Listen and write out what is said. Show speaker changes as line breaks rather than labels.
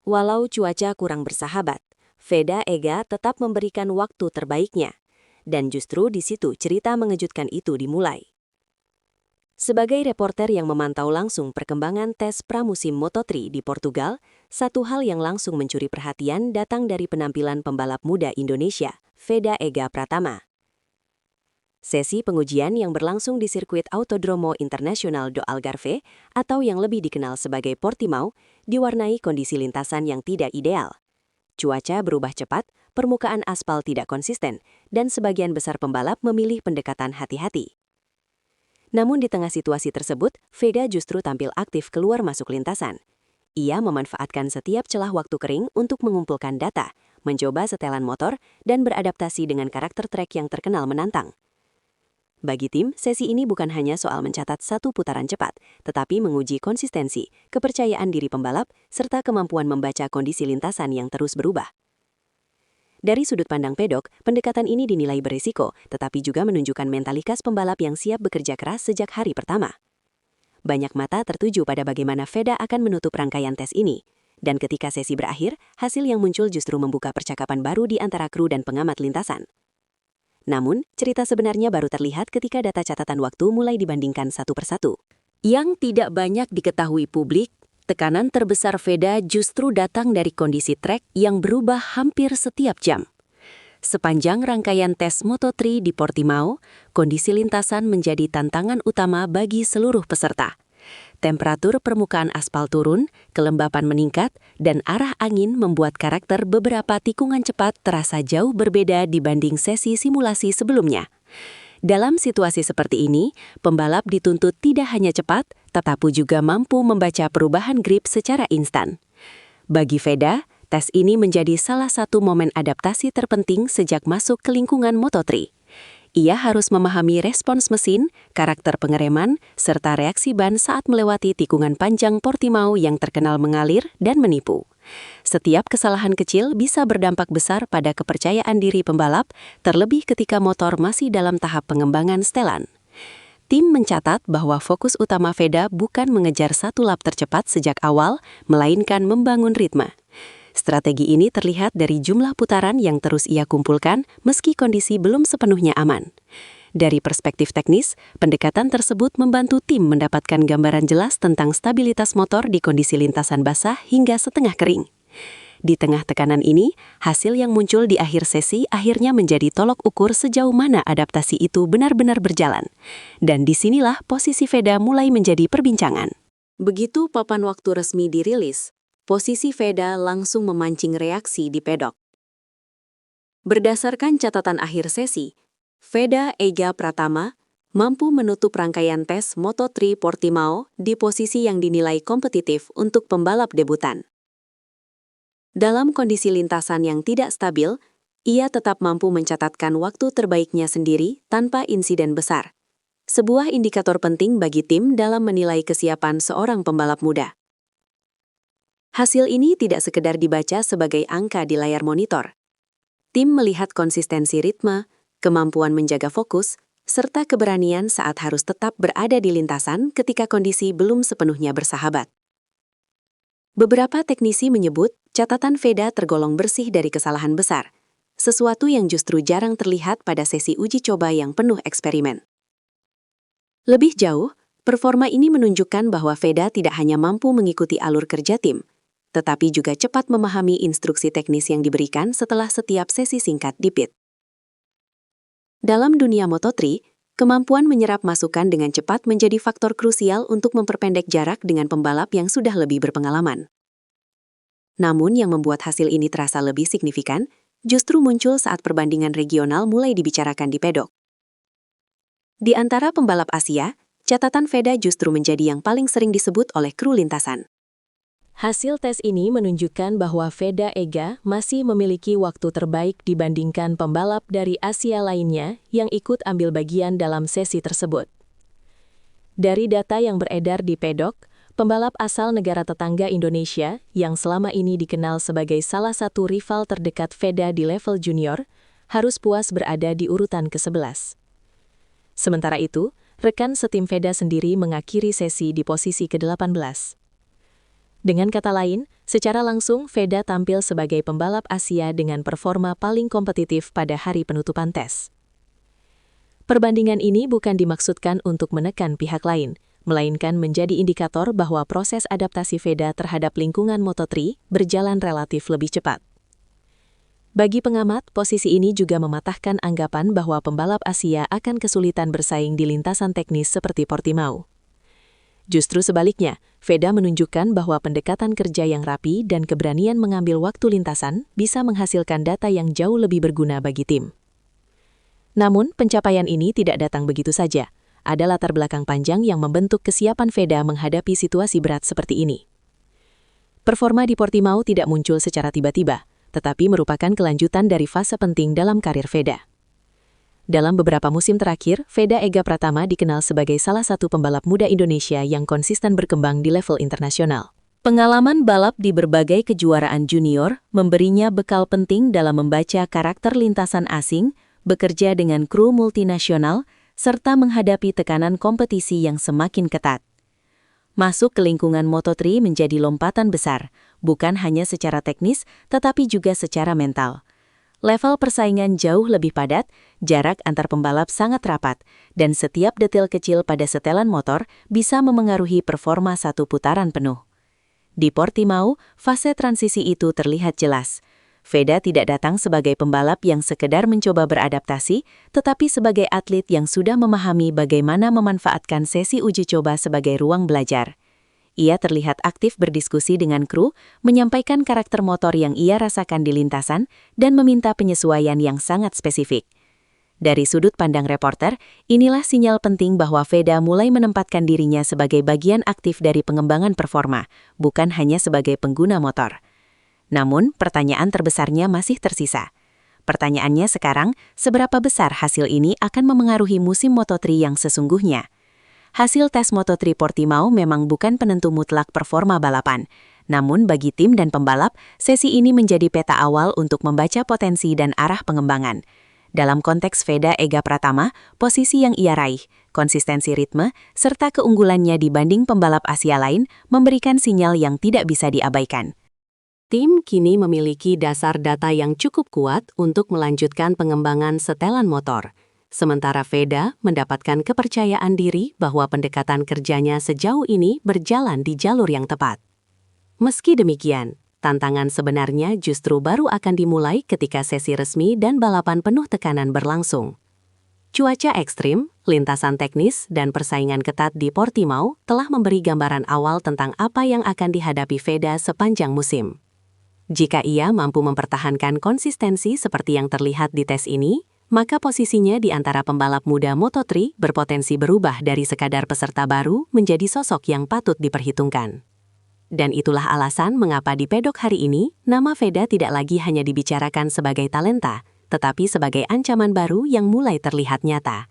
Walau cuaca kurang bersahabat, Veda Ega tetap memberikan waktu terbaiknya. Dan justru di situ cerita mengejutkan itu dimulai. Sebagai reporter yang memantau langsung perkembangan tes pramusim Moto3 di Portugal, satu hal yang langsung mencuri perhatian datang dari penampilan pembalap muda Indonesia, Veda Ega Pratama. Sesi pengujian yang berlangsung di sirkuit Autodromo Internacional do Algarve, atau yang lebih dikenal sebagai Portimao, diwarnai kondisi lintasan yang tidak ideal. Cuaca berubah cepat, permukaan aspal tidak konsisten, dan sebagian besar pembalap memilih pendekatan hati-hati. Namun di tengah situasi tersebut, Veda justru tampil aktif keluar masuk lintasan. Ia memanfaatkan setiap celah waktu kering untuk mengumpulkan data, mencoba setelan motor, dan beradaptasi dengan karakter trek yang terkenal menantang. Bagi tim, sesi ini bukan hanya soal mencatat satu putaran cepat, tetapi menguji konsistensi, kepercayaan diri pembalap, serta kemampuan membaca kondisi lintasan yang terus berubah. Dari sudut pandang pedok, pendekatan ini dinilai berisiko, tetapi juga menunjukkan mentalitas pembalap yang siap bekerja keras sejak hari pertama. Banyak mata tertuju pada bagaimana Veda akan menutup rangkaian tes ini. Dan ketika sesi berakhir, hasil yang muncul justru membuka percakapan baru di antara kru dan pengamat lintasan. Namun, cerita sebenarnya baru terlihat ketika data catatan waktu mulai dibandingkan satu persatu. Yang tidak banyak diketahui publik, tekanan terbesar Veda justru datang dari kondisi trek yang berubah hampir setiap jam. Sepanjang rangkaian tes Moto3 di Portimao, kondisi lintasan menjadi tantangan utama bagi seluruh peserta. Temperatur permukaan aspal turun, kelembapan meningkat, dan arah angin membuat karakter beberapa tikungan cepat terasa jauh berbeda dibanding sesi simulasi sebelumnya. Dalam situasi seperti ini, pembalap dituntut tidak hanya cepat, tetapi juga mampu membaca perubahan grip secara instan. Bagi Veda, tes ini menjadi salah satu momen adaptasi terpenting sejak masuk ke lingkungan Moto3. Ia harus memahami respons mesin, karakter pengereman, serta reaksi ban saat melewati tikungan panjang Portimao yang terkenal mengalir dan menipu. Setiap kesalahan kecil bisa berdampak besar pada kepercayaan diri pembalap, terlebih ketika motor masih dalam tahap pengembangan setelan. Tim mencatat bahwa fokus utama Veda bukan mengejar satu lap tercepat sejak awal, melainkan membangun ritme. Strategi ini terlihat dari jumlah putaran yang terus ia kumpulkan meski kondisi belum sepenuhnya aman. Dari perspektif teknis, pendekatan tersebut membantu tim mendapatkan gambaran jelas tentang stabilitas motor di kondisi lintasan basah hingga setengah kering. Di tengah tekanan ini, hasil yang muncul di akhir sesi akhirnya menjadi tolok ukur sejauh mana adaptasi itu benar-benar berjalan. Dan disinilah posisi Veda mulai menjadi perbincangan. Begitu papan waktu resmi dirilis, posisi Veda langsung memancing reaksi di pedok. Berdasarkan catatan akhir sesi, Veda Ega Pratama mampu menutup rangkaian tes Moto3 Portimao di posisi yang dinilai kompetitif untuk pembalap debutan. Dalam kondisi lintasan yang tidak stabil, ia tetap mampu mencatatkan waktu terbaiknya sendiri tanpa insiden besar. Sebuah indikator penting bagi tim dalam menilai kesiapan seorang pembalap muda. Hasil ini tidak sekedar dibaca sebagai angka di layar monitor. Tim melihat konsistensi ritme, kemampuan menjaga fokus, serta keberanian saat harus tetap berada di lintasan ketika kondisi belum sepenuhnya bersahabat. Beberapa teknisi menyebut catatan Veda tergolong bersih dari kesalahan besar, sesuatu yang justru jarang terlihat pada sesi uji coba yang penuh eksperimen. Lebih jauh, performa ini menunjukkan bahwa Veda tidak hanya mampu mengikuti alur kerja tim, tetapi juga cepat memahami instruksi teknis yang diberikan setelah setiap sesi singkat di pit. Dalam dunia Moto3, kemampuan menyerap masukan dengan cepat menjadi faktor krusial untuk memperpendek jarak dengan pembalap yang sudah lebih berpengalaman. Namun yang membuat hasil ini terasa lebih signifikan, justru muncul saat perbandingan regional mulai dibicarakan di pedok. Di antara pembalap Asia, catatan Veda justru menjadi yang paling sering disebut oleh kru lintasan. Hasil tes ini menunjukkan bahwa Veda Ega masih memiliki waktu terbaik dibandingkan pembalap dari Asia lainnya yang ikut ambil bagian dalam sesi tersebut. Dari data yang beredar di pedok, pembalap asal negara tetangga Indonesia yang selama ini dikenal sebagai salah satu rival terdekat Veda di level junior, harus puas berada di urutan ke-11. Sementara itu, rekan setim Veda sendiri mengakhiri sesi di posisi ke-18. Dengan kata lain, secara langsung Veda tampil sebagai pembalap Asia dengan performa paling kompetitif pada hari penutupan tes. Perbandingan ini bukan dimaksudkan untuk menekan pihak lain, melainkan menjadi indikator bahwa proses adaptasi Veda terhadap lingkungan Moto3 berjalan relatif lebih cepat. Bagi pengamat, posisi ini juga mematahkan anggapan bahwa pembalap Asia akan kesulitan bersaing di lintasan teknis seperti Portimao. Justru sebaliknya, Veda menunjukkan bahwa pendekatan kerja yang rapi dan keberanian mengambil waktu lintasan bisa menghasilkan data yang jauh lebih berguna bagi tim. Namun, pencapaian ini tidak datang begitu saja. Ada latar belakang panjang yang membentuk kesiapan Veda menghadapi situasi berat seperti ini. Performa di Portimao tidak muncul secara tiba-tiba, tetapi merupakan kelanjutan dari fase penting dalam karir Veda. Dalam beberapa musim terakhir, Veda Ega Pratama dikenal sebagai salah satu pembalap muda Indonesia yang konsisten berkembang di level internasional. Pengalaman balap di berbagai kejuaraan junior memberinya bekal penting dalam membaca karakter lintasan asing, bekerja dengan kru multinasional, serta menghadapi tekanan kompetisi yang semakin ketat. Masuk ke lingkungan Moto3 menjadi lompatan besar, bukan hanya secara teknis, tetapi juga secara mental. Level persaingan jauh lebih padat, jarak antar pembalap sangat rapat, dan setiap detail kecil pada setelan motor bisa memengaruhi performa satu putaran penuh. Di Portimao, fase transisi itu terlihat jelas. Veda tidak datang sebagai pembalap yang sekedar mencoba beradaptasi, tetapi sebagai atlet yang sudah memahami bagaimana memanfaatkan sesi uji coba sebagai ruang belajar. Ia terlihat aktif berdiskusi dengan kru, menyampaikan karakter motor yang ia rasakan di lintasan, dan meminta penyesuaian yang sangat spesifik. Dari sudut pandang reporter, inilah sinyal penting bahwa Veda mulai menempatkan dirinya sebagai bagian aktif dari pengembangan performa, bukan hanya sebagai pengguna motor. Namun, pertanyaan terbesarnya masih tersisa. Pertanyaannya sekarang, seberapa besar hasil ini akan memengaruhi musim Moto3 yang sesungguhnya? Hasil tes Moto3 Portimao memang bukan penentu mutlak performa balapan. Namun bagi tim dan pembalap, sesi ini menjadi peta awal untuk membaca potensi dan arah pengembangan. Dalam konteks Veda Ega Pratama, posisi yang ia raih, konsistensi ritme, serta keunggulannya dibanding pembalap Asia lain memberikan sinyal yang tidak bisa diabaikan. Tim kini memiliki dasar data yang cukup kuat untuk melanjutkan pengembangan setelan motor. Sementara Veda mendapatkan kepercayaan diri bahwa pendekatan kerjanya sejauh ini berjalan di jalur yang tepat. Meski demikian, tantangan sebenarnya justru baru akan dimulai ketika sesi resmi dan balapan penuh tekanan berlangsung. Cuaca ekstrim, lintasan teknis, dan persaingan ketat di Portimao telah memberi gambaran awal tentang apa yang akan dihadapi Veda sepanjang musim. Jika ia mampu mempertahankan konsistensi seperti yang terlihat di tes ini, maka posisinya di antara pembalap muda Moto3 berpotensi berubah dari sekadar peserta baru menjadi sosok yang patut diperhitungkan. Dan itulah alasan mengapa di pedok hari ini, nama Veda tidak lagi hanya dibicarakan sebagai talenta, tetapi sebagai ancaman baru yang mulai terlihat nyata.